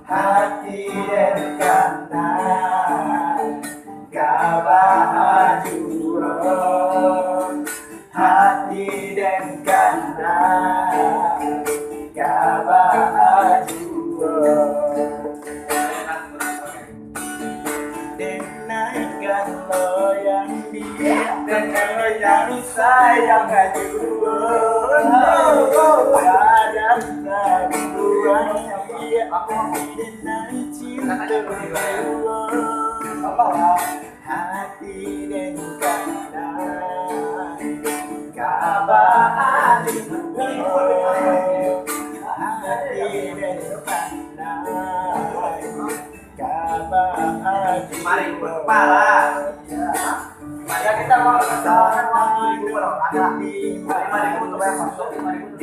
Hati dan kata kebahagiaan, hati dan kata kebahagiaan. Denaikan lo yang dia dan lo yang sayang ajuan. Kadang keburuan dia denai cinta kedua. Hati dan kata kebahagiaan, hati dan kata kebahagiaan. Mari berkepala. Mari kita mau kesalahan waktu ada 5.000 untuk bayar masuk 5.000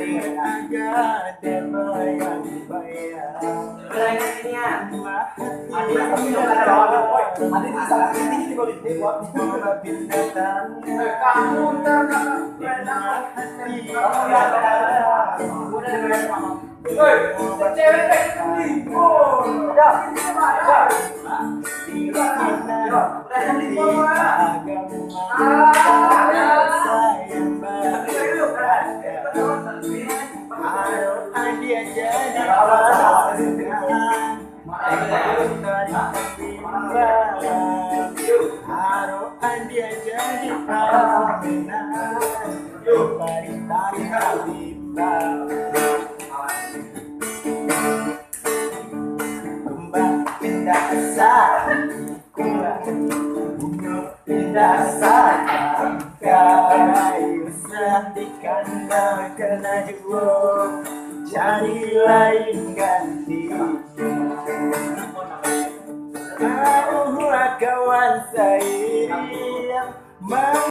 cari lain ganti. Kau kawan saya